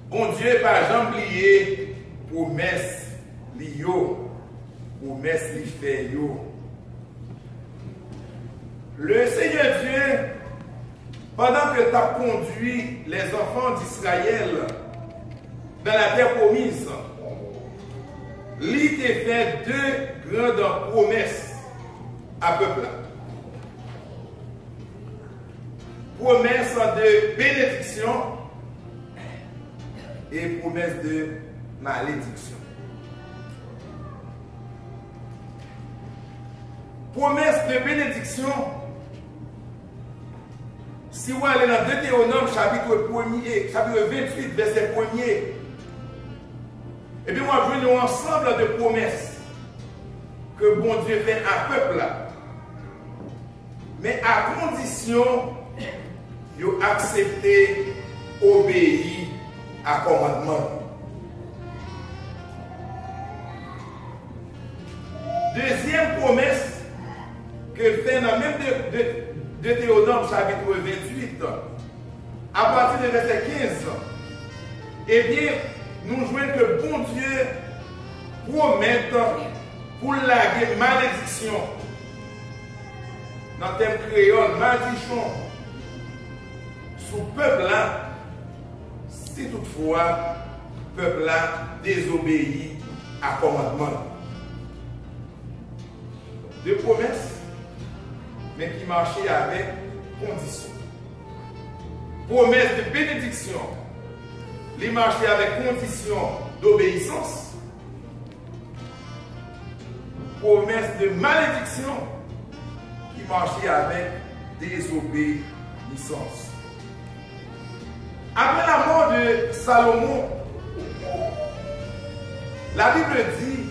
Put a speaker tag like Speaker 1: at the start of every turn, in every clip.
Speaker 1: Bon Dieu, par jamais oublié promesse li yo, promesse li fait yo. Le Seigneur Dieu, pendant que tu as conduit les enfants d'Israël dans la terre promise, il t'a fait deux grandes promesses à peuple. Promesse de bénédiction et promesse de malédiction. Promesse de bénédiction, si vous allez dans Deutéronome chapitre 1er, chapitre 28, verset 1er, et puis moi je veux un ensemble de promesses que bon Dieu fait à peuple, mais à condition de accepter, obéir à commandement. Deuxième promesse que fait dans même Deutéronome chapitre 28, à partir du verset 15, eh bien, nous jouons que bon Dieu promet pour laguer malédiction. Dans le thème créole, malédiction sous peuple là, si toutefois peuple là désobéit à commandement. Deux promesses, mais qui marchaient avec condition. Promesse de bénédiction, les marchaient avec condition d'obéissance. Promesse de malédiction, qui marchaient avec désobéissance. Après la mort de Salomon, la Bible dit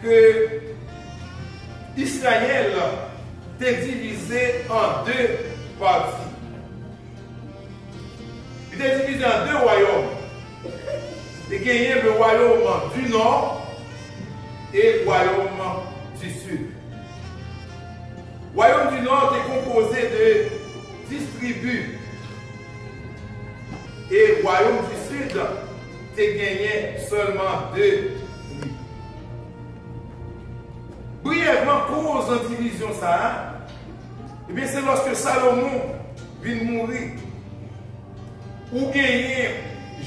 Speaker 1: que Israël était divisé en deux parties. Il était divisé en deux royaumes. Il y a le royaume du nord et le royaume du sud. Le royaume du nord est composé de 10 tribus. Et le royaume du sud a gagné seulement 2 tribus. Brièvement, cause en division ça, et bien c'est lorsque Salomon vient mourir, ou gagné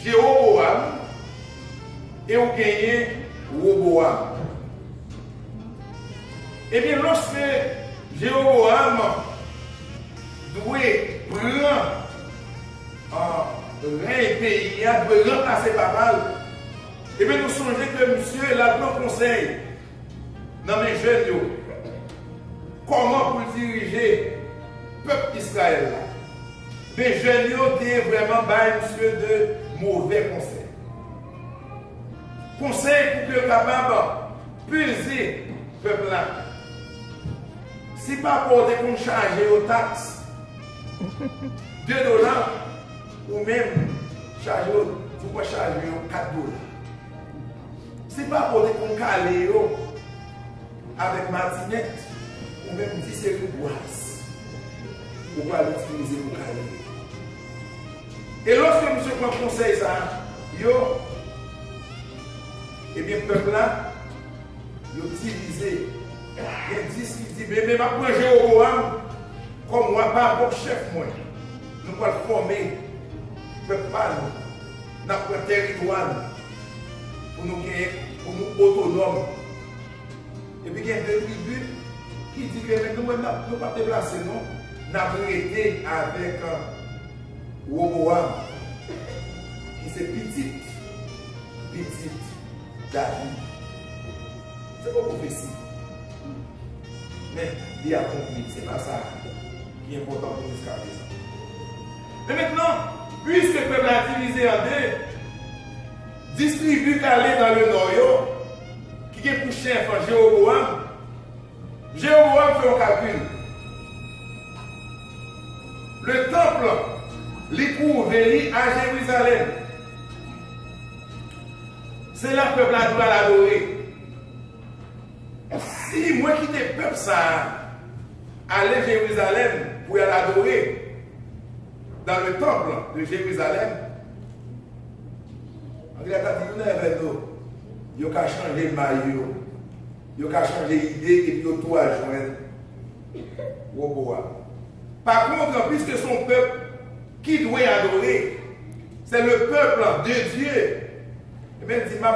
Speaker 1: Jéroboam et ou gagné Roboam. Et bien lorsque Jéroboam doit prendre un pays, doit remplacer pas mal, et bien nous songeons que monsieur l'a pris conseil dans mes jeunes, comment pour diriger le peuple d'Israël. Les jeunes étaient vraiment monsieur de mauvais conseils. Conseil pour que capable de peser le peuple là. Si pas pour qu'on charge aux taxes $2 ou même charger pour charger $4. Si pas pour qu'on cale avec martinette ou même 10 séries de boisse pour pas l'utiliser pour caler. Et lorsque monsieur prend conseil ça, et bien le peuple là, il utilisé. Il y a 10 qui disent, mais ma prendre Jéroboam, comme moi, pas bon chef moi. Nous allons former le peuple dans notre territoire pour nous autonomes. Et puis il y a deux tribus qui disent que nous ne pouvons pas déplacer, nous avons été avec Roboam, qui c'est petit David. C'est pas prophétie. Mais il a compris, c'est pas ça qui est important pour jusqu'à présent. Mais maintenant, puisque le peuple a divisé en deux, distribue calé dans le nord, qui est pour chef en Jéroboam, Jéroboam fait un calcul. Le temple, les cours venus à Jérusalem. C'est là que le peuple doit l'adorer. Si moi qui t'ai peuple ça, aller à Jérusalem pour l'adorer dans le temple de Jérusalem, il a dit, vous n'avez pas il a changé le maillot, il a changé l'idée et puis il a tout à joindre. Par contre, puisque son peuple qui doit adorer, c'est le peuple de Dieu, et même dit, ma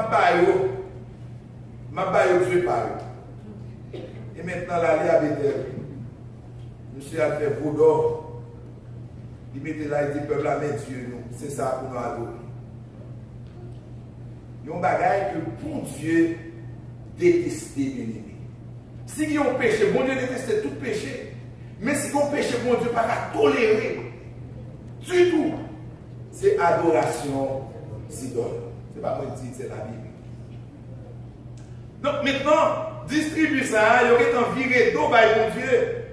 Speaker 1: baille Dieu parle. Et maintenant, l'aller à Bethel, monsieur a fait veau d'or. Il mettait là, il dit, peuple, là, mais Dieu, nous, c'est ça pour nous adorer. Il y a un bagage que bon Dieu déteste, bien aimé. Si il y a un péché, bon Dieu déteste tout péché. Mais si il y a un péché, bon Dieu pas tolérer du tout. C'est adoration d'idole. Ce n'est pas moi qui dis, c'est la Bible. Donc maintenant, distribue ça, il y aurait un viré d'eau par mon Dieu.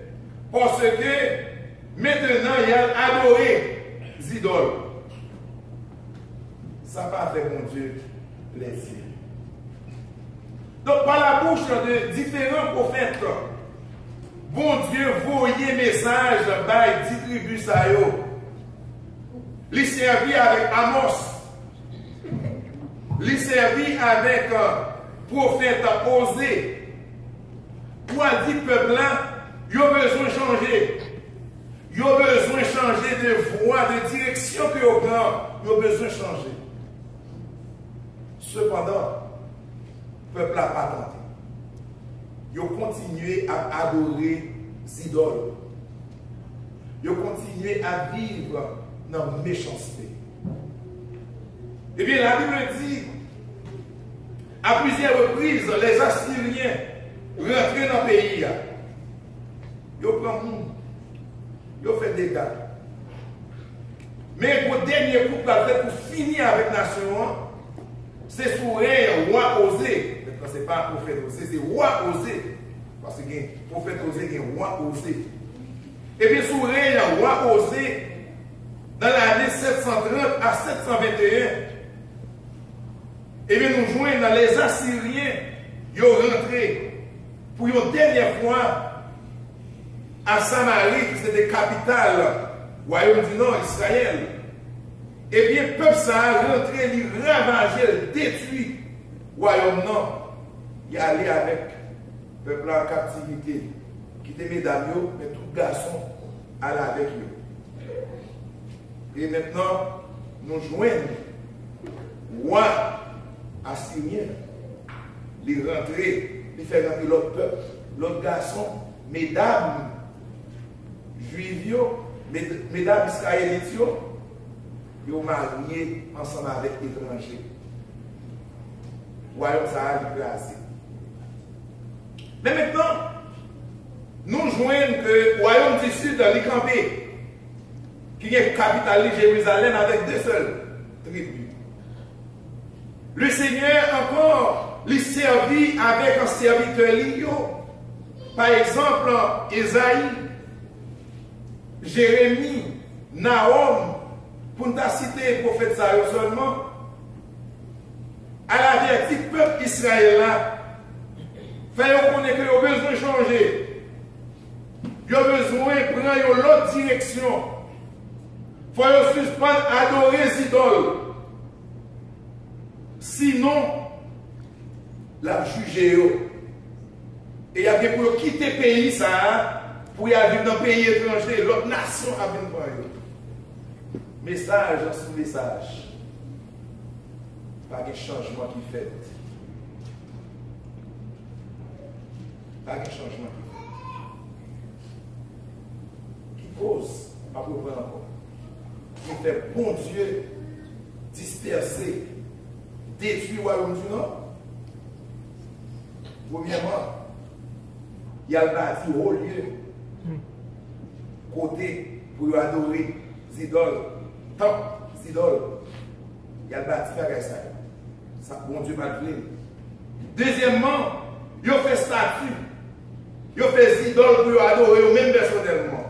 Speaker 1: Parce que maintenant, il y a adoré idoles. Ça va faire mon Dieu plaisir. Donc, par la bouche de différents prophètes, bon Dieu voyait message par distribue ça. Il servit avec Amos. Il servit avec prophète Osée. Pour dire peuple là, il a besoin de changer. Il a besoin de changer de voie, de direction que vous prend. Il a besoin de changer. Cependant, le peuple n'a pas tenté. Il a continué à adorer les idoles. Il a continué à vivre dans la méchanceté. Eh bien, la Bible dit, à plusieurs reprises, les Assyriens rentrent dans le pays. Ils prennent le monde. Ils font des dégâts. Mais le dernier coup pour finir avec la nation, c'est sous un roi Osée. Maintenant, ce n'est pas un prophète Osée, c'est roi Osée. Parce que le prophète Osée, il y a un roi Osée. Et bien, sous un roi Osée, dans l'année 730 à 721, et bien nous joignons dans les Assyriens, ils sont rentrés pour une dernière fois à Samarie, qui c'était capitale royaume du Nord, Israël. Et bien, le peuple ça a rentré, il ravagé, détruit le royaume Nord. Il est allé avec le peuple en captivité, qui était mesdames, mais tout garçon allait avec eux. Et maintenant, nous joignons roi assyrien, il rentrer, il fait rentrer l'autre peuple, l'autre garçon, mesdames juives, mesdames israélites, ils ont marié ensemble avec l'étranger. Royaume ça a placé. Mais maintenant, nous joignons que le royaume du Sud, l'Icampé, qui est capitale Jérusalem avec deux seules tribus. Le Seigneur encore lui servit avec un serviteur lignot. Par exemple, Isaïe, Jérémie, Nahum, pour ne pas citer le prophète Saïd seulement, à l'averti peuple Israël là, fait connaître qu'il a besoin de changer. Il a besoin de prendre l'autre direction. Il faut suspendre, adorer les idoles. Sinon, la juger. Et il y a des pour quitter le pays, ça, pour y aller dans un pays étranger, l'autre nation a venir pour eux. Message sous message. Pas de changement qui fait. Pas de changement qui fait. Qui cause, pas pour prendre encore. Qui fait bon Dieu disperser, détruire le royaume du Nord. Premièrement, il y a le bâti au lieu, côté pour adorer les idoles, tant les idoles. Il y a le bâti qui a ça. Ça, bon Dieu va le plaire. Deuxièmement, il fait statut. Il fait des idoles pour adorer eux-mêmes personnellement.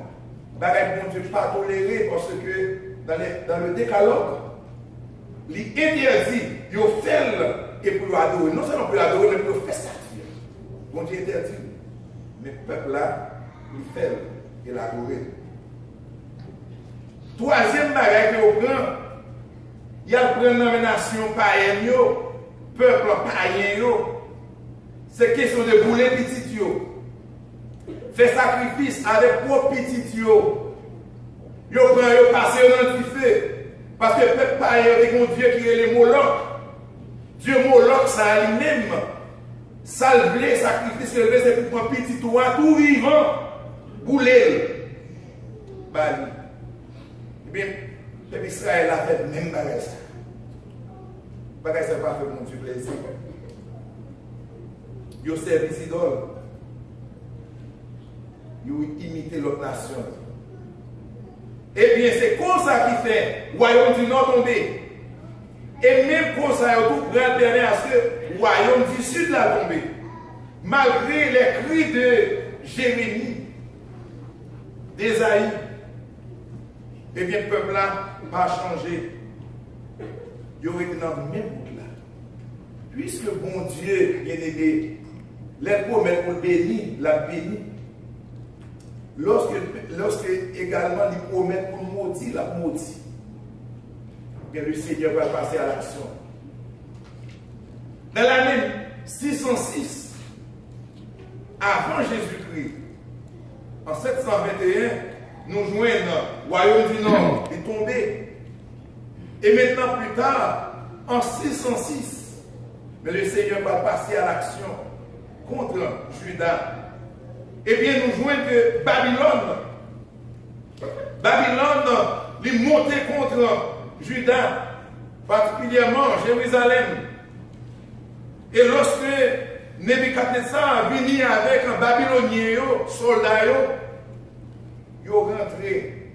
Speaker 1: Bagay bon Dieu pas toléré parce que dans le décalogue, il interdit, il fait et pour adorer. Non seulement pour adorer, mais pour faire statut. Bon Dieu interdit. Mais le peuple là, il fait et l'adorer. Troisième bagage que vous prenez, il y a le prénomination païenne, peuple païen, c'est question de bouler petit yo. Fait sacrifice avec propre petit yo. Yo prend yo passer dans le feu. Parce que le peuple païen est un Dieu qui est le Moloch. Dieu Moloch, ça lui-même. Salvé, sacrifice, c'est pour un petit toi, tout vivant, bouler. Bali. Eh bien, le peuple Israël a fait même bagage. Bagage, ça pas fait mon Dieu plaisir. Ils ont servi d'idole. Ils ont imité l'autre nation. Eh bien, c'est comme ça qui fait le royaume du Nord tomber. Et même comme ça, il y a tout grand dernier à ce que le royaume du Sud l'a tombé. Malgré les cris de Jérémie, d'Ésaïe, eh bien, le peuple là va changer. Il aurait été dans le même monde là. Puisque bon Dieu, bien aimé, les promesses pour le bénir, la béni. Lorsque également les promesses pour le maudire, la maudit. Bien, le Seigneur va passer à l'action. Dans l'année 606, avant Jésus-Christ, en 721, nous joignons le royaume du Nord est tombé. Et maintenant, plus tard, en 606, mais le Seigneur va passer à l'action contre Juda. Eh bien, nous joignons que Babylone est montée contre Juda, particulièrement Jérusalem. Et lorsque Nebuchadnezzar venu avec un Babylonien, soldat, ils sont rentrés,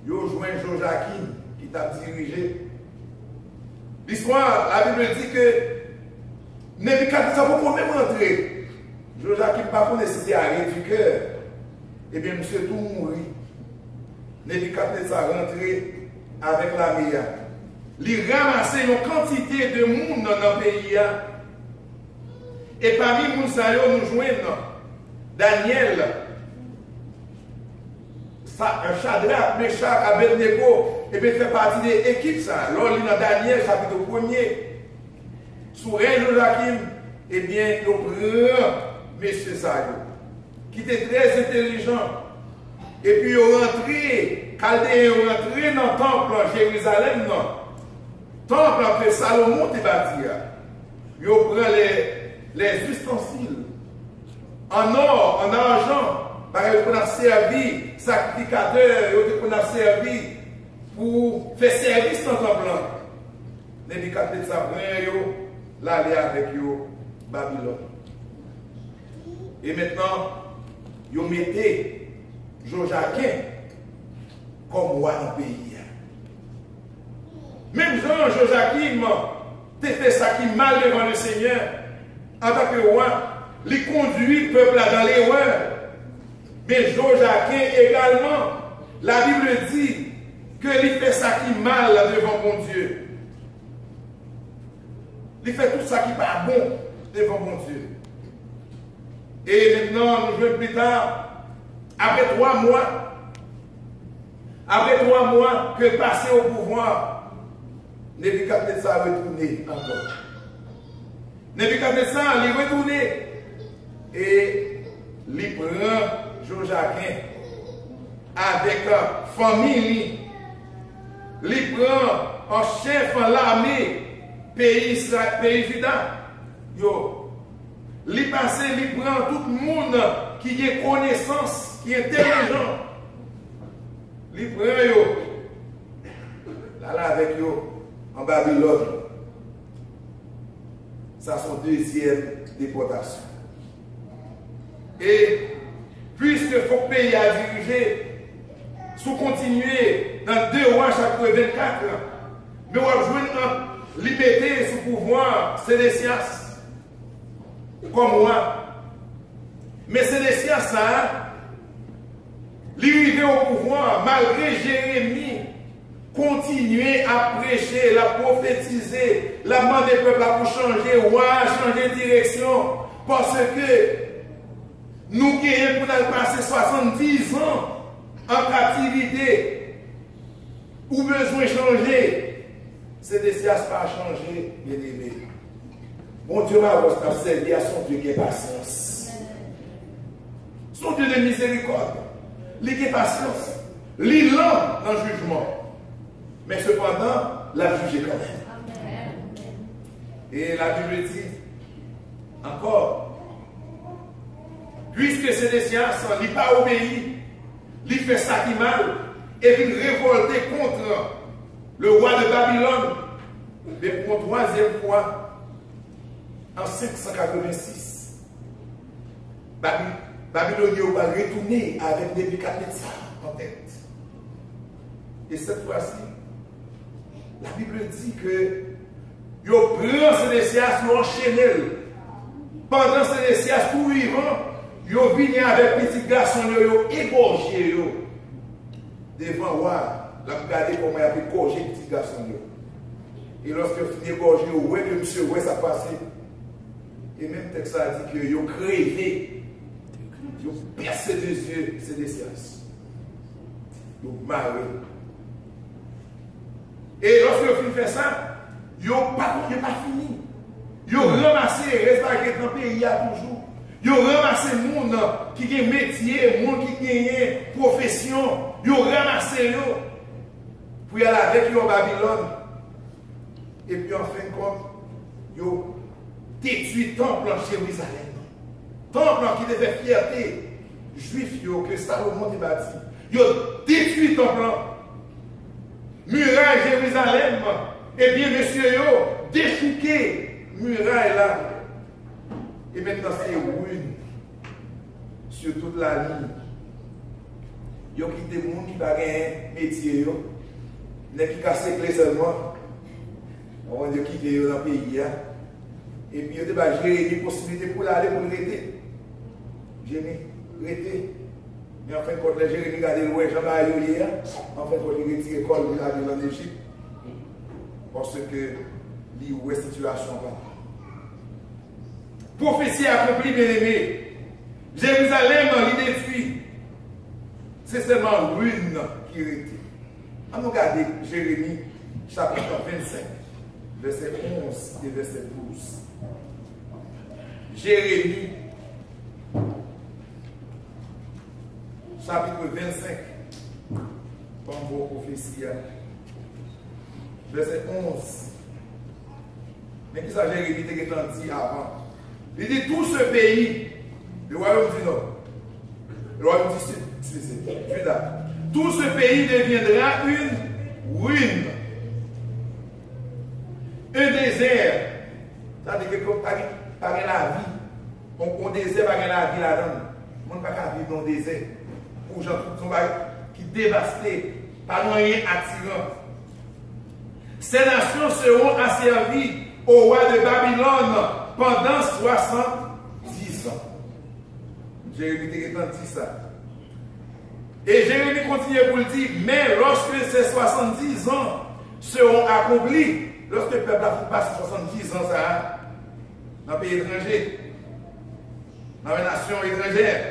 Speaker 1: ils ont joint Joachim qui t'a dirigé. L'histoire, la Bible dit que Nebuchadnezzar ne peut même rentrer. Joachim n'a pas nécessité arrêter du cœur. Eh bien, monsieur tout mourit. Nebuchadnezzar rentré avec la meilleure. Il ramassait une quantité de monde dans le pays. Et parmi les gens, nous joignons Daniel, Shadrach, Meshach, Abednego, et bien fait partie de l'équipe. Lors de Daniel, chapitre 1er, sous Règne Joachim, eh bien, il prend M. Sayo, qui était très intelligent. Et puis, il est rentré, Chaldéen est rentré dans le temple à Jérusalem, temple que Salomon a bâti. Il prend les ustensiles en or, en argent, parce qu'il a servi sacrificateur, il a servi pour faire service dans le temple. Nebuchadnezzar prend l'aller avec Babylone. Et maintenant, ils mettaient Joachim comme roi dans le pays. Même Jean Joachim a fait ça qui mal devant le Seigneur en tant que roi, il conduit le peuple dans l'erreur. Mais Joachim également, la Bible dit qu'il fait ça qui mal devant mon Dieu. Il fait tout ça qui n'est pas bon devant mon Dieu. Et maintenant, nous jouons plus tard, après 3 mois que passé au pouvoir, Nebuchadnezzar a retourné encore. Nebuchadnezzar est retourné et il prend Joachim avec famille. Il prend un chef en l'armée, pays Juda. Il passe, il prend tout le monde qui a connaissance, qui est intelligent. Il prend là avec eux en Babylone. Ça, son deuxième déportation. Et puisque le pays a dirigé, sous continuer dans 2 rois chapitre 24, mais on va jouer en liberté sous pouvoir Sédécias. Comme moi. Mais Sédécias, ça, l'arrivée au pouvoir, malgré Jérémie, continuer à prêcher, la prophétiser, la demander au peuple pour changer, changer de direction, parce que nous qui avons passé 70 ans en captivité, ou besoin de changer, Sédécias pas changé, bien aimé. Mon Dieu m'a servi à son Dieu qui est patience. Son Dieu de miséricorde. Il est patience. Il est lent dans le jugement. Mais cependant, l'a jugé quand même. Et la Bible dit encore, puisque Sédécias n'a pas obéi, il fait ça qui mal, et il révolté contre le roi de Babylone, mais pour une troisième fois, en 586, Babylone va retourner avec Nebuchadnezzar en tête. Et cette fois-ci, la Bible dit que il prend Sédécias, il enchaîne. Pendant Sédécias, tout vivant, il vient avec petit garçon, il égorgé devant le roi. La regardez comment il a pu égorger petit garçon. Et lorsque il finit égorgé, ouais, que monsieur, ouais, ça passé. Et même texte ça dit que il a crévé. Il a percé des yeux Sédécias. Il a marré. Et lorsque il fait ça, il n'a pas fini. Il a ramassé les restes dans le pays toujours. Il a ramassé les gens qui ont un métier, les gens qui ont une profession. Il a ramassé eux pour y aller avec eux en Babylone. Et puis en fin de compte, il a détruit le temple en Jérusalem. Temple qui devait fierté juif que Salomon a bâti. Il a détruit le temple. Muraille Jérusalem. Eh bien, monsieur, yo, déchouqué, muraille là. Et maintenant, c'est ruine sur toute la ligne. Yo quitté les gens qui n'ont pas un métier, n'est qui casse les clés seulement. On va quitter dans le pays. Et puis, il y a des possibilités pour aller pour le rester. Jérémie, rester. Mais en fin de compte, les Jérémie regardent le roi Jean-Marie hier. En fin de compte, il retire l'école pour aller en Égypte. Parce que il y a une situation. Prophétie accomplie, bien aimé. Jérusalem, il détruit. C'est seulement ruine qui est. On regarde Jérémie, chapitre 25, verset 11 et verset 12. Jérémie, chapitre 25, comme vos prophéties. Verset 11. Mais qui ça Jérémie t'a dit avant? Il dit tout ce pays, le royaume du Nord, le royaume du Sud, Juda, tout ce pays deviendra une ruine, un désert. Ça veut dire que pas la vie. On désert, pas la vie là-dedans. On ne peut pas vivre dans le désert. Pour gens qui dévastés, pas moyen attirant. Ces nations seront asservies au roi de Babylone pendant 70 ans. Jérémie dit ça. Et Jérémie continue pour le dire, mais lorsque ces 70 ans seront accomplis, lorsque le peuple a passé 70 ans ça, dans le pays étranger, dans la nation étrangère,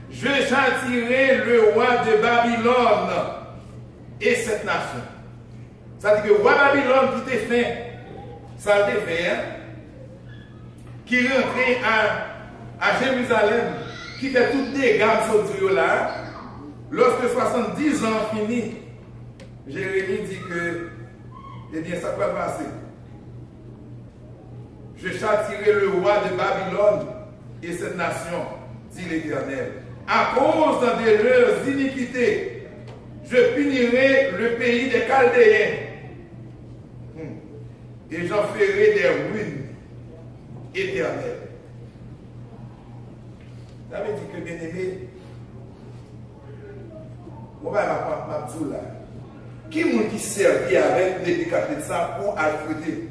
Speaker 1: je châtirai le roi de Babylone et cette nation. Ça veut dire que le roi Babylone qui t'a fait, ça t'a fait, qui rentrait à Jérusalem, qui fait toutes les gammes sur Dieu là, lorsque 70 ans fini, Jérémie dit que, eh bien, ça peut passer. Je châtirai le roi de Babylone et cette nation, dit l'Éternel. À cause de leurs iniquités, je punirai le pays des Chaldéens. Et j'en ferai des ruines éternelles. Ça veut dire que, bien aimé, on va m'appeler là. Qui est-ce qui servit avec Nebuchadnezzar pour affréter?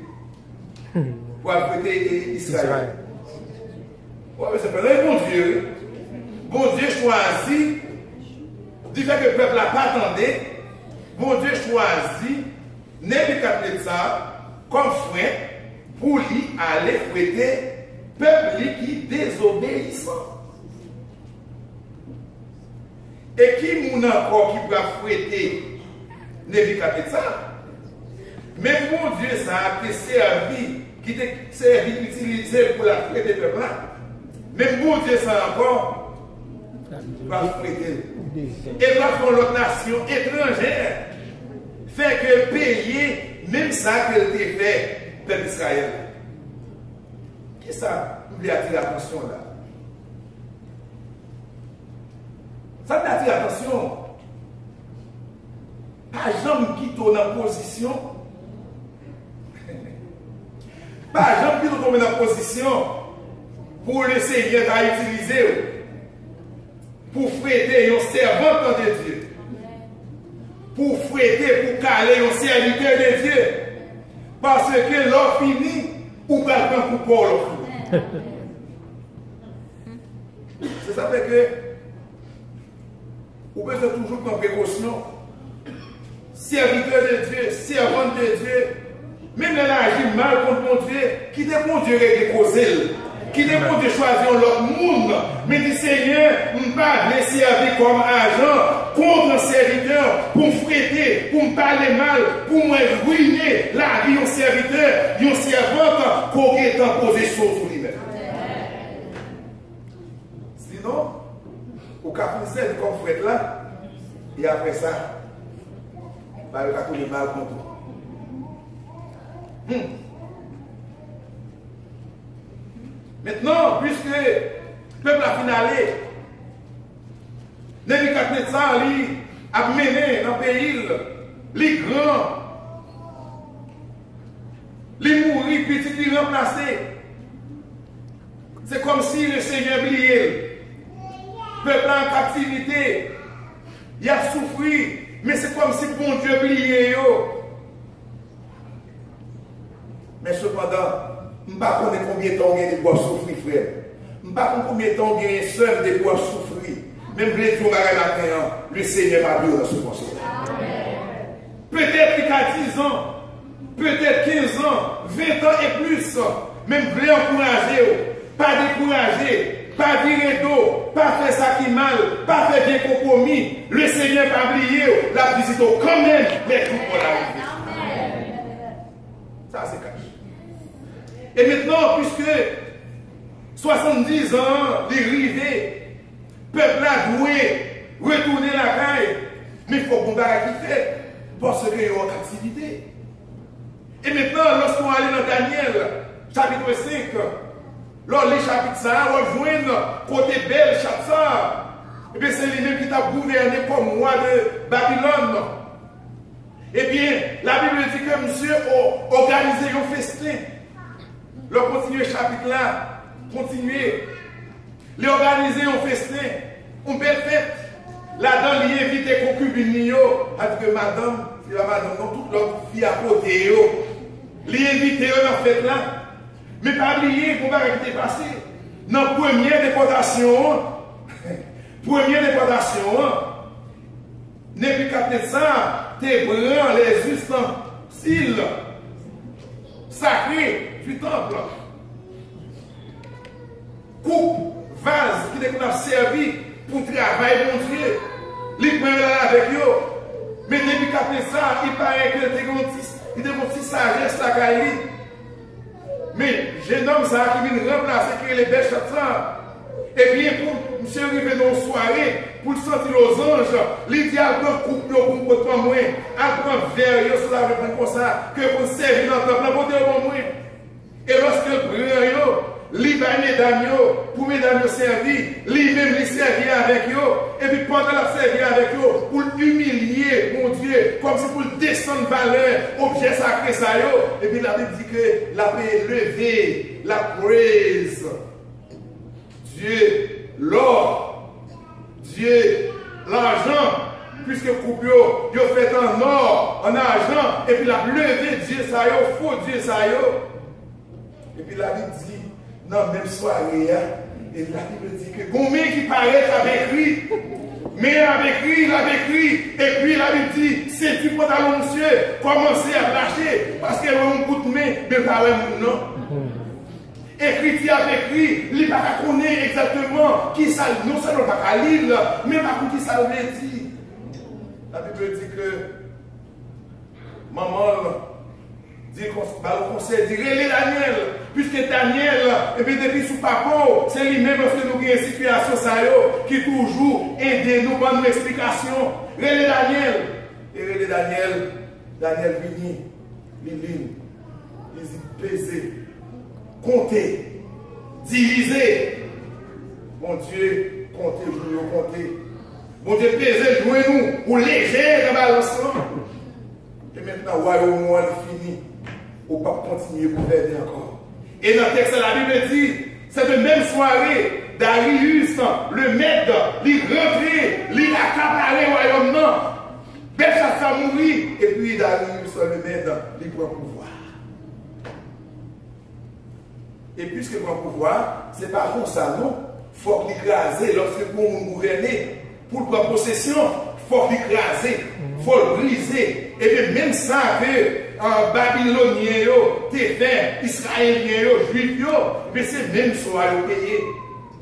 Speaker 1: Pour affréter Israël. Oui, mais c'est pas là, bon Dieu. Bon Dieu choisit, du fait que le peuple n'a pas attendu, bon Dieu choisit Nebuchadnezzar comme frère pour lui aller fouetter peuple qui désobéissant. Et qui moun encore qui va fouetter Nebuchadnezzar? Même mon Dieu, ça a été servi, qui t'a servi, utilisé pour la traiter de peuple. Même mon Dieu, ça encore, va prêter. Et va faire l'autre nation étrangère. Fait que payer, même ça qu'elle t'a fait, peuple d'Israël. Qui ça? Vous voulez attirer l'attention là? Ça t'attire l'attention. Pas jamais qui tourne en position. Pas jamais qui tourne en position pour le Seigneur à utiliser pour fouetter un servant de Dieu. Pour fouetter, pour caler un serviteur de Dieu. Parce que l'or fini, ou pas le coup pour l'or. C'est ça fait que vous besoin toujours prendre précaution. Serviteur de Dieu, servante de Dieu, même elle agit mal contre mon Dieu, qui est bon Dieu de causer, qui est bon Dieu choisir l'autre monde, mais dit Seigneur, je ne vais pas les servir comme agent contre un serviteur pour me fouetter, pour me parler mal, pour me ruiner la vie d'un serviteur, d'un servante, qu'on est en position sur lui-même. Sinon, au cas où c'est comme frère là, et après ça, bah, le cas où il est mal contre vous. Maintenant, puisque le peuple a finalé, Nebuchadnezzar a mené dans le pays les grands, les mourir, petits, les remplacer. C'est comme si le Seigneur oubliait. Le peuple en captivité, il a souffert, mais c'est comme si bon Dieu oubliait. Mais cependant, je ne sais pas combien de temps il y a de quoi souffrir, frère. Je ne sais pas combien de temps il y a seul de quoi souffrir. Même les jours matin, le Seigneur m'a dit dans ce conseil. Peut-être qu'à 10 ans, peut-être 15 ans, 20 ans et plus, même voulez encourager, pas décourager, pas virer d'eau, pas faire ça qui mal, pas faire bien compromis. Le Seigneur va oublier, la visite quand même, les troupes pour l'arrivée. Ça, c'est caché. Et maintenant, puisque 70 ans, les rivés, le peuple a doué, retourner la caille, mais il faut qu'on va quitter parce qu'il y a une activité. Et maintenant, lorsqu'on allait dans Daniel, chapitre 5, lors les chapitres ça, on rejoint côté belle, chapitre ça, et bien c'est lui-même qui t'a gouverné comme roi de Babylone. Eh bien, la Bible dit que monsieur a organisé un festin. Le continuer chapitre là, continuer. Il a organisé un festin, une belle fête. Là-dedans, il a invité concubines, avec que madame, c'est la madame, non, toute l'autre fille à côté. Il a invité dans la fête là. Mais pas oublier qu'on va être passé. Dans la première déportation, Nebuchadnezzar te prend les ustensiles sacrés du temple. Coupe, vase qui a servi pour travailler mon Dieu. Il prend là avec eux. Mais Nebuchadnezzar, il paraît qu'il a une petite sagesse là. Mais jeune homme ça qui vient remplacer qui les belles chats. Et bien pour monsieur arriver dans une soirée, pour le sentir aux anges, l'idéal pour couper pour ne pas moins, après un verre, sur la réponse comme ça, que pour servir dans le temple, pour ne moins. Et lorsque le prend, lui mesdames, pour mesdames servir, lui-même les servir avec eux, et puis pendant la servir avec eux, pour humilier mon Dieu, comme si pour descendre valeur, objet sacré ça, et puis la Bible dit que la paix levée, la praise, Dieu, l'or, Dieu, l'argent, puisque coupe yo fait en or, en argent, et puis la levé Dieu ça faux Dieu ça et puis la Bible dit, non, même soirée, et la Bible dit que combien qui paraît avec lui, mais avec lui, il avait écrit, et puis la Bible dit, c'est du pantalon monsieur, commencez à lâcher, parce qu'elle a un coup de main, mais pas un non. Écrit avec lui, il ne va pas connaître exactement qui ça, non seulement pas lire, mais pas qui ça veut dire. La Bible dit que maman, dit le conseil, dit relais Daniel, puisque Daniel, et puis depuis sous papa, c'est lui-même parce que nous avons une situation ça qui toujours aide nous dans nos explications. Relais Daniel, et relais Daniel, Daniel vini, il dit peser, compter, diviser. Mon Dieu, comptez, jouez, comptez. Mon Dieu, peser, jouez nous, pour léger de balancement. Et maintenant, royaume est fini. On ne peut pas continuer pour aider encore. Et dans le texte, la Bible dit, cette même soirée, Darius, le maître, il rentré, il accaparé le royaume. Belshazzar mourit, et puis Darius, le maître, il prend pouvoir. Et puisque prend pouvoir, ce n'est pas comme ça, non? Il faut l'écraser lorsque pour nous gouverner, pour prendre possession, il faut l'écraser, il faut le briser. Et bien même ça que Babylonien, Téphins, Israéliens, Juifs, c'est même ça à payer.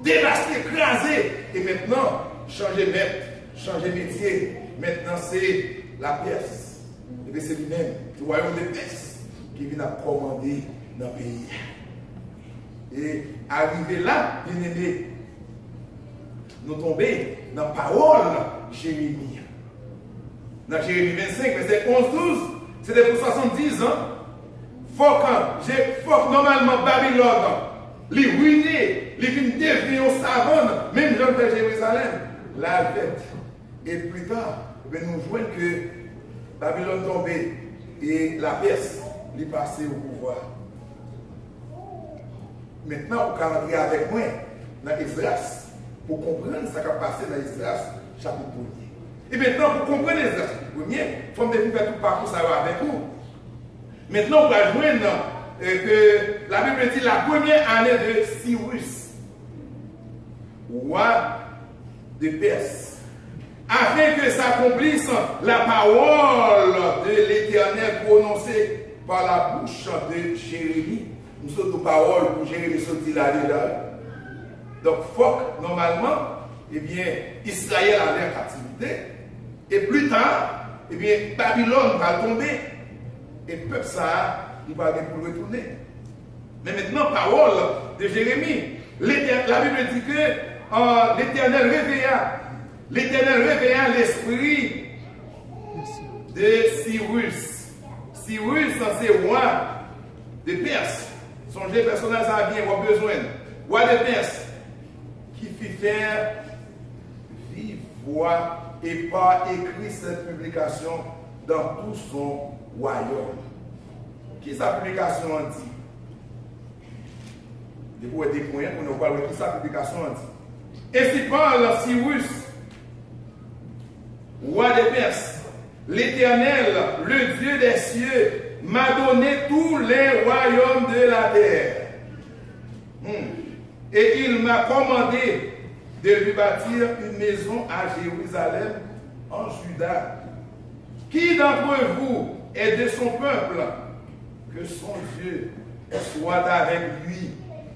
Speaker 1: Dévaster, écraser. Et maintenant, changer maître, changer métier. Maintenant, c'est la Perse. Et bien c'est lui-même, le royaume de Perse, qui vient à commander dans le pays. Et arrivé là, bien aimé, nous tombons dans la parole de Jérémie. Dans Jérémie 25, verset 11-12, c'était pour 70 ans. Faut que normalement Babylone, les ruiner, les films devenir au savane, même gens de Jérusalem, la fête. Et plus tard, nous voyons que Babylone tombait et la Perse est passée au pouvoir. Maintenant, vous pouvez rentrer avec moi dans Esdras pour comprendre ce qui a passé dans Esdras, chapitre 1er. Et maintenant, pour comprendre Esdras, chapitre 1er, il faut faire tout le parcours ça va avec vous. Maintenant, on va joindre que la Bible dit la première année de Cyrus, roi de Perse, afin que s'accomplisse la parole de l'Éternel prononcée par la bouche de Jérémie. Nous sommes de parole pour Jérémie sorti là déjà. Donc, faut que, normalement, eh bien, Israël allait en captivité. Et plus tard, eh bien, Babylone va tomber. Et le peuple ça, il va aller pour retourner. Mais maintenant, parole de Jérémie. La Bible dit que l'Éternel réveilla l'esprit de Cyrus. Cyrus, c'est roi de Perse. Songez, personnage a bien, on a besoin. Roi de Perse, qui fit faire vive voix et par écrit cette publication dans tout son royaume. Qui sa publication en dit? Il faut des points pour nous parler de qui sa publication en dit. Ainsi parle Cyrus, roi de Perse, l'Éternel, le Dieu des cieux, m'a donné tous les royaumes de la terre. Et il m'a commandé de lui bâtir une maison à Jérusalem, en Juda. Qui d'entre vous est de son peuple? Que son Dieu soit avec lui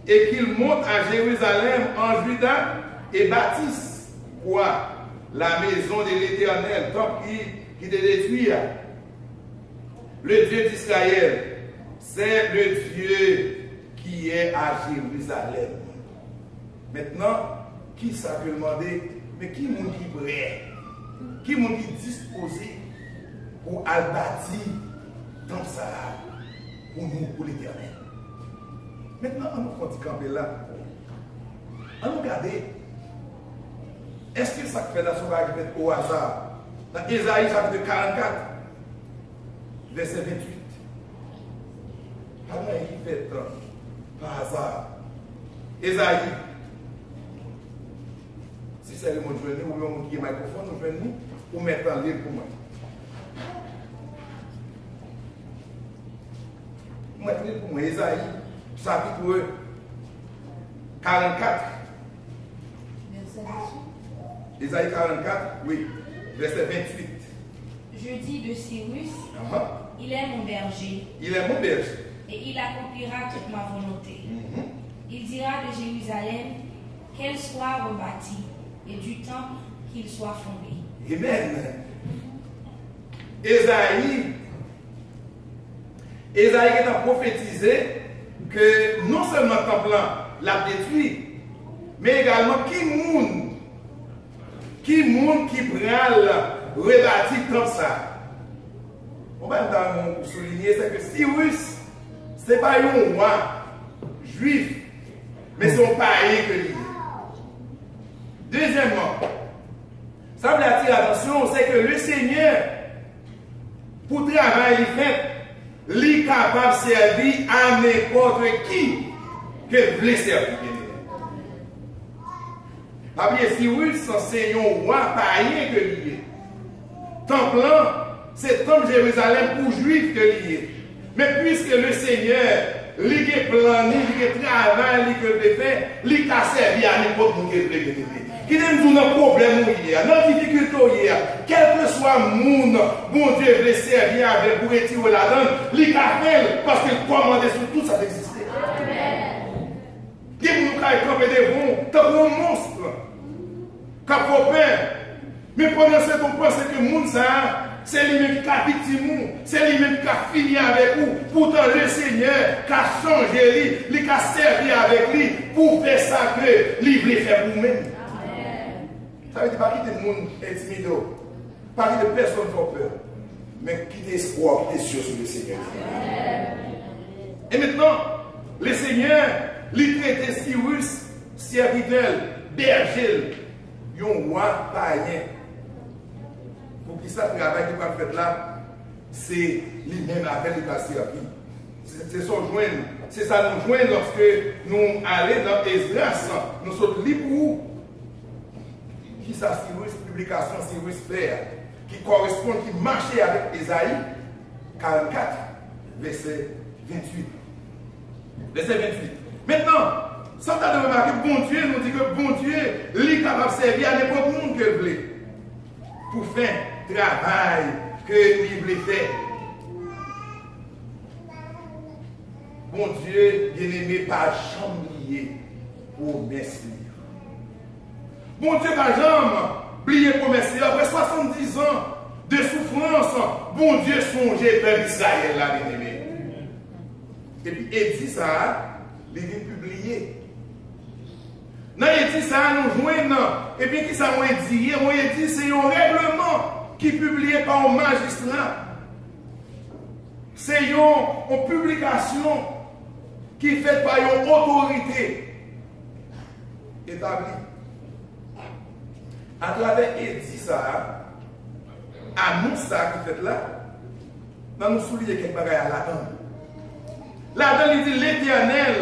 Speaker 1: et qu'il monte à Jérusalem, en Juda, et bâtisse quoi? La maison de l'Éternel, tant qui te détruit. Le Dieu d'Israël, c'est le Dieu qui est à Jérusalem. Maintenant, qui ça peut demander, mais qui est qui prêt? Qui est qui disposé pour bâtir dans ça pour nous, pour l'Éternel? Maintenant, on nous fait camper là. On nous regarde. Est-ce que ça fait dans son bagage au hasard? Dans Ésaïe chapitre 44, verset 28. Comment il fait par hasard? Ésaïe. Si c'est le monde journée ou le monde qui est microphone, nous venons ou mettre en livre pour moi. Mettre livre pour moi. Ésaïe, chapitre 44. Ésaïe 44, oui, verset 28.
Speaker 2: Je dis de Cyrus, il est mon berger.
Speaker 1: Il est mon berger.
Speaker 2: Et il accomplira toute ma volonté. Il dira de Jérusalem qu'elle soit rebâtie et du temple qu'il soit fondé.
Speaker 1: Amen. Ésaïe, Esaïe a prophétisé que non seulement le temple l'a détruit, mais également qui prend rebâti comme ça. On va souligner c'est que Cyrus, ce n'est pas un roi juif, mais c'est un païen que lui. Deuxièmement, ça veut attirer l'attention, c'est que le Seigneur, pour travailler il fait, il est capable de servir à n'importe qui que voulait servir. Pas bien, Cyrus, c'est un roi païen que lui est. Temple, c'est temple Jérusalem pour juifs que lui est. Mais puisque le Seigneur, lui est plané, lui est travail, lui est fait, lui a servi à n'importe qui veut. Qui nous a un problème, notre difficulté, quel que soit le monde, bon Dieu veut servir avec pour retirer la donne, lui a fait parce qu'il commandait sur tout ça d'exister. Dis nous camper devant, t'as un monstre, cap peur. Mais pendant ce temps, on pense que le monde, c'est lui-même qui a victime, c'est lui-même qui a fini avec vous. Pourtant, le Seigneur qui a changé, lui qui a servi avec lui pour faire ça que lui voulait faire pour vous-même. Ça veut dire pas quitter le monde intimidé, pas quitter personne qui a peur, mais quitter espoir, quitter sûr sur le Seigneur. Et maintenant, le Seigneur, lui traite Cyrus, serviteur, berger, un roi païen. Pour qui ça, le travail qui va faire là, c'est lui-même avec lui qui a servi. C'est ça nous joindre lorsque nous allons dans Esdras, nous sommes libres. Qui ça, Cyrus, publication Cyrus Père, qui correspond, qui marchait avec Esaïe 44, verset 28. Verset 28. Maintenant, sans t'as de remarquer, bon Dieu nous dit que bon Dieu, lui est capable de servir à n'importe qui monde que le voulait. Pour faire travail que lui voulait faire. Bon Dieu, bien-aimé, pas jamais lié au merci. Bon Dieu, pas jamais oublié promesse. Après 70 ans de souffrance, bon Dieu songeait vers Israël, là, bien-aimé. Et puis, il dit ça, il vient publier. Non, il dit ça, nous joignons. Et puis, qui ça m'a dit? Moi, il dit, c'est un règlement qui est publié par un magistrat. C'est une publication qui est faite par une autorité établie. À travers Édit ça, annonce ça qui fait là, nous souligner quelque chose là-dedans. Là-dedans, il dit l'Éternel,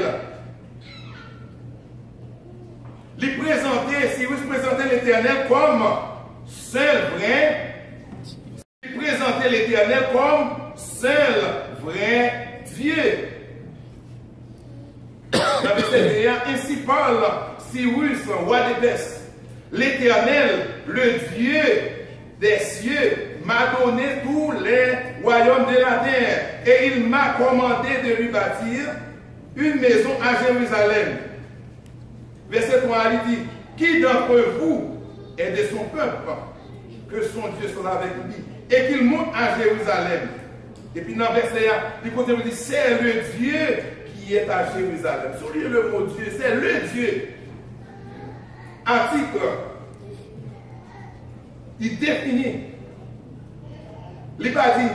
Speaker 1: il présentait, si vous présentez l'Éternel comme seul vrai, il présentait l'Éternel comme seul vrai Dieu. Dans le verset 1, ainsi parle Cyrus, roi des Perses. L'Éternel, le Dieu des cieux, m'a donné tous les royaumes de la terre et il m'a commandé de lui bâtir une maison à Jérusalem. Verset 3, il dit, qui d'entre vous est de son peuple, que son Dieu soit avec lui, et qu'il monte à Jérusalem. Et puis dans verset 1, il continue, il dit, c'est le Dieu qui est à Jérusalem. Soulignez le mot Dieu, c'est le Dieu. Article, il définit, il n'a pas dit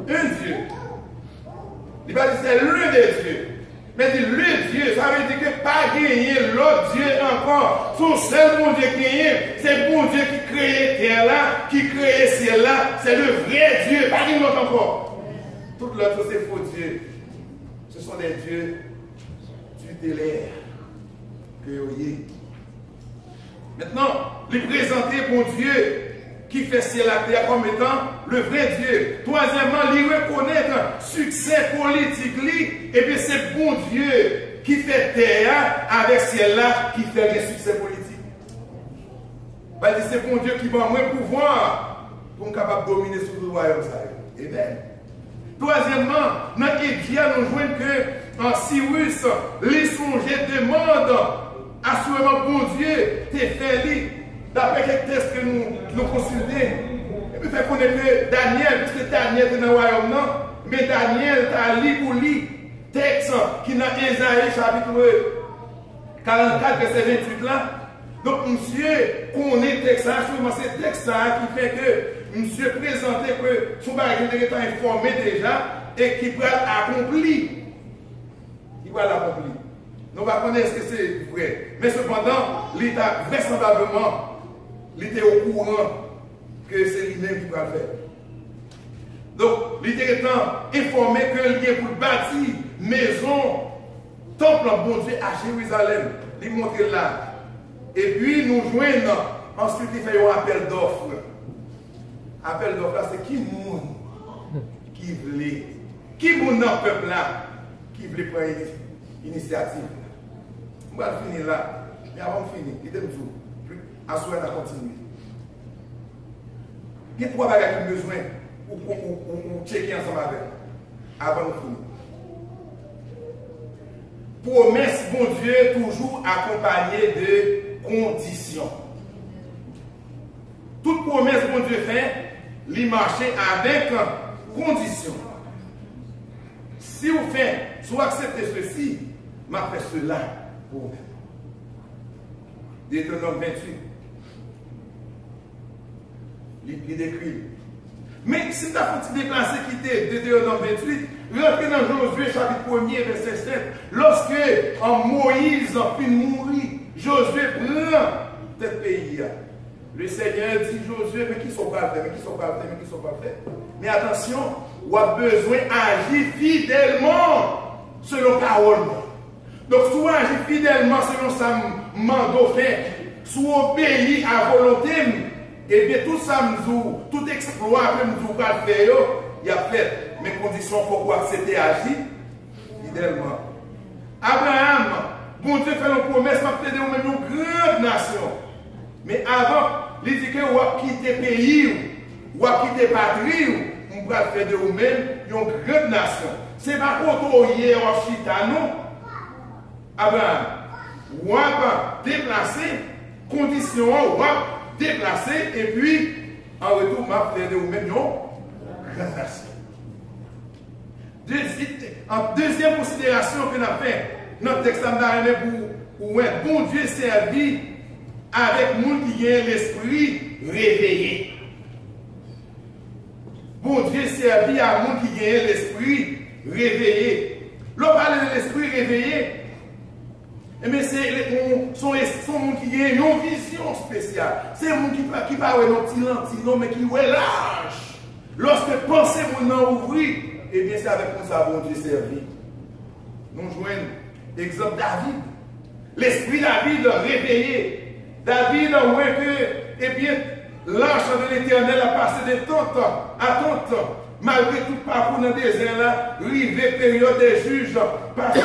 Speaker 1: un Dieu, il n'a pas dit c'est le des dieux, mais il dit le Dieu, ça veut dire que pas gagner l'autre Dieu encore, son seul bon Dieu qui est, c'est le bon Dieu qui crée terre là, qui crée ciel là, c'est le vrai Dieu, pas gagner l'autre encore. Tout l'autre c'est faux Dieu, ce sont des dieux tutélaires que vous voyez. Maintenant, lui présenter bon Dieu qui fait ciel la terre comme étant le vrai Dieu. Troisièmement, lui reconnaître succès politique, et puis c'est bon Dieu qui fait terre avec ciel là, qui fait des succès politiques. C'est bon Dieu qui va moins pouvoir pour être capable de dominer sur le royaume. Amen. Troisièmement, notre édition nous joint que en Cyrus, les songers demandent assurément, bon Dieu, t'es fait d'après quelques textes que nous consultons. Et puis, fait connaître que Daniel, puisque Daniel est dans le royaume, mais Daniel t'a lu pour lui, texte qui est dans Ésaïe chapitre 44, verset 28 là. Donc, monsieur, qu'on est texte, sûrement c'est texte qui fait que monsieur présentait que son bagage était informé déjà et qui va l'accomplir. Il va l'accomplir. Nous ne connaissons pas que c'est vrai. Mais cependant, l'État, vraisemblablement, il était au courant que c'est lui-même qui va le faire. Donc, l'État étant informé que est pour bâtir maison, temple en bon Dieu à Jérusalem. Il monte là. Et puis, nous joignons. Ensuite, il fait un appel d'offres. Appel d'offres là, c'est qui monde qui voulait. Qui monde dans le peuple là qui voulait prendre l'initiative. On va finir là. Mais avant de finir, il était tout. Assoir à continuer. Il y a trois bagages qui ont besoin pour checker ensemble avec. Avant de finir. Promesse, bon Dieu, toujours accompagnée de conditions. Toute promesse, bon Dieu, fait, il marche avec conditions. Si vous faites, soit acceptez ceci, mais fait cela pour vous. Deutéronome 28. Il décrit. Mais si tu as fait déplacer, quitter Deutéronome 28, rentrez dans Josué chapitre 1er, verset 7. Lorsque Moïse a pu mourir, Josué prend ce pays. Le Seigneur dit Josué, mais qui sont pas faits, mais qui sont pas faits, mais qui sont pas faits. Mais attention, on a besoin d'agir fidèlement selon parole. Donc, si on agit fidèlement selon sa mandat fait, si on obéit à volonté, et bien tout ça, tout exploit que nous avons fait, il y a fait. Mais conditions, il faut accepter agir fidèlement. Abraham, bon Dieu fait une promesse, il fait une grande nation. Mais avant, il dit que vous avez quitté le pays, vous avez quitté la patrie, vous allez faire de vous-même une grande nation. Ce n'est pas quand vous avez en chita, non. Abraham, vous avez déplacé, conditions, vous avez déplacé, et puis, en retour, vous allez faire de vous-même une grande nation. En deuxième considération que nous avons fait, notre texte pour un bon Dieu servi avec nous qui a l'esprit réveillé. Bon Dieu servi à nous qui a l'esprit réveillé. L'on parle de l'esprit réveillé, mais c'est son monde qui a une vision spéciale. C'est un monde qui parle de petit lentille, mais qui est large. Lorsque pensez mon nom ouvrir, eh bien c'est avec nous ça bon Dieu servi. Nous jouons l'exemple David. L'esprit David réveillé. David a vu que, eh bien, l'ange de l'Éternel a passé de tente à tente, malgré tout parcours dans le désert là, rivé période des juges, passé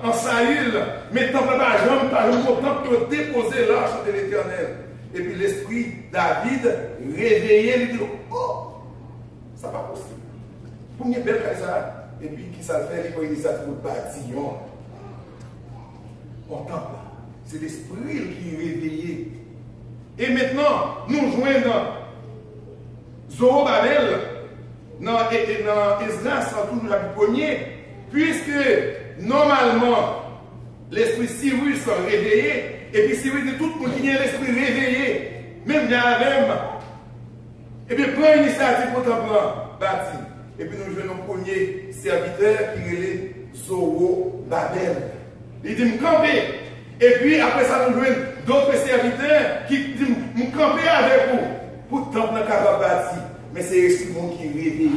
Speaker 1: en Saül, mettant la jambe par le temps pour déposer l'ange de l'Éternel. Et puis l'esprit David réveillé, il dit, oh, ça n'est pas possible. Pour une belle ça, et puis qui ça fait, il faut initiative pour bâtiment. On temple. C'est l'esprit qui est réveillé. Et maintenant, nous jouons dans Zorobabel, dans Esdras, en tout le premier, puisque normalement, l'esprit Cyrus est réveillé, et puis Cyrus dit tout le monde qui a l'esprit réveillé, même Yahweh, et puis prend l'initiative pour temple bâti. Et puis nous jouons notre premier serviteur qui est Zorobabel. Il dit, me camper. Et puis après ça, nous jouons d'autres serviteurs qui disent, me camper avec vous. Pour le temple capable bâti. Mais c'est l'esprit qui est réveillé.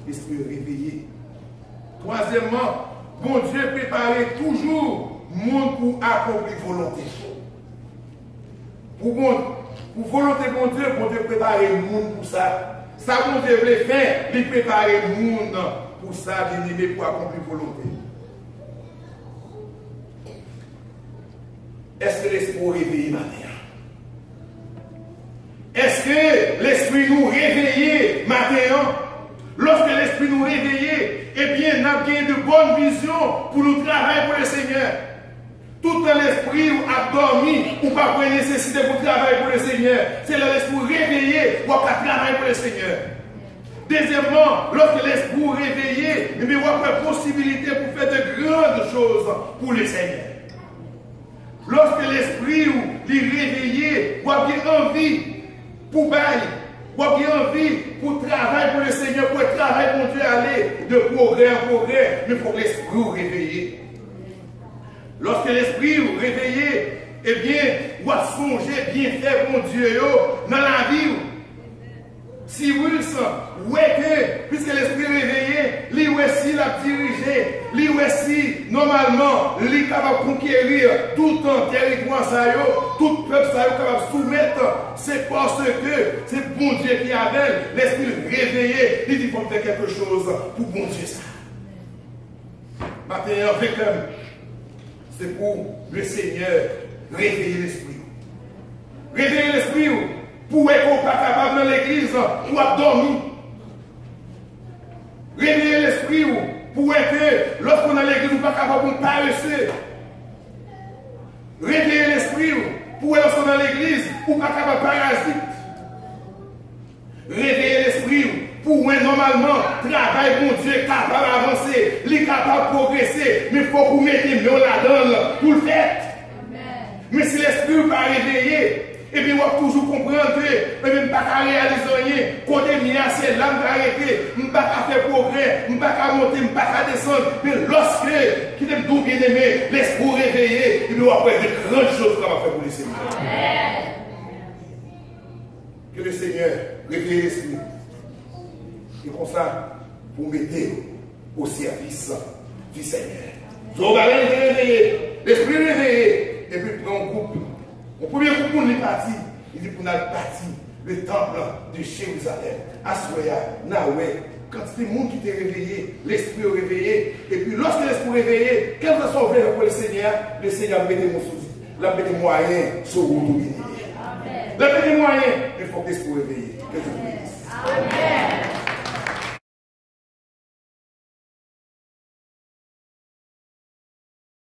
Speaker 1: L'esprit réveillé. Troisièmement, bon Dieu préparait toujours le monde pour accomplir volonté. Pour volonté bon Dieu préparait le monde pour ça. Ça, bon Dieu voulait faire, il préparait le monde pour ça, bien aimé, pour accomplir volonté. Est-ce que l'esprit réveillé matin? Est-ce que l'esprit nous réveillé matin? Lorsque l'esprit nous réveillé, eh bien, nous avons de bonnes visions pour nous travailler pour le Seigneur. Tout l'esprit a dormi ou pas pour nécessité pour travailler pour le Seigneur. C'est l'esprit réveillé ou pas travailler pour le Seigneur. Deuxièmement, lorsque l'esprit est réveillé, il y a une possibilité pour faire de grandes choses pour le Seigneur. Lorsque l'esprit est réveillé, il y a envie pour bailler, il y a envie pour travailler pour le Seigneur, pour travailler pour Dieu, aller de progrès en progrès, mais pour l'esprit réveillé. Lorsque l'esprit est réveillé, eh bien, il va songer bien faire pour Dieu dans la vie. Si Wilson, ouais que, puisque l'esprit est réveillé, lui aussi l'a dirigé, lui aussi, normalement, lui est capable de conquérir tout un territoire, tout peuple capable de soumettre, c'est parce que c'est bon Dieu qui avait l'esprit réveillé, il dit qu'il faut faire quelque chose pour bon Dieu ça. Maintenant, c'est pour le Seigneur réveiller l'esprit. Réveiller l'esprit pour être pas capable dans l'église pour dormir. Réveiller l'esprit pour être lorsqu'on est dans l'église, pas capable de paresser. Réveiller l'esprit pour être lorsqu'on est dans l'église, ou pas capable de parasite. Réveiller l'esprit pour être normalement travail pour Dieu, capable d'avancer, il est capable de progresser, mais il faut que vous mettez mieux là-dedans pour le faire. Mais si l'esprit n'est pas réveillé, et bien, on va toujours comprendre que je ne peux pas réaliser rien. Côté mien, c'est là, je vais arrêter. Je ne peux pas faire progrès. Je ne peux pas monter, je ne peux pas descendre. Mais lorsque, qui t'aime tout bien aimé, l'esprit réveillé, et bien, on va faire de grandes choses qu'on va faire pour le Seigneur. Que le Seigneur réveille l'esprit. Et comme ça, pour mettre au service du Seigneur. Donc, l'esprit réveillé, et puis prend un groupe. Au premier groupe, on est parti. Il dit qu'on a bâti le temple de Jérusalem. Assoya, Nahoué, quand c'est le monde qui t'est réveillé, l'esprit est réveillé. Et puis lorsque l'esprit est réveillé, quel que soit ouvert pour le Seigneur met des mots sous la met des moyens sur vous. La met des moyens, il faut que l'esprit est réveillé. Que je vous dise. Amen.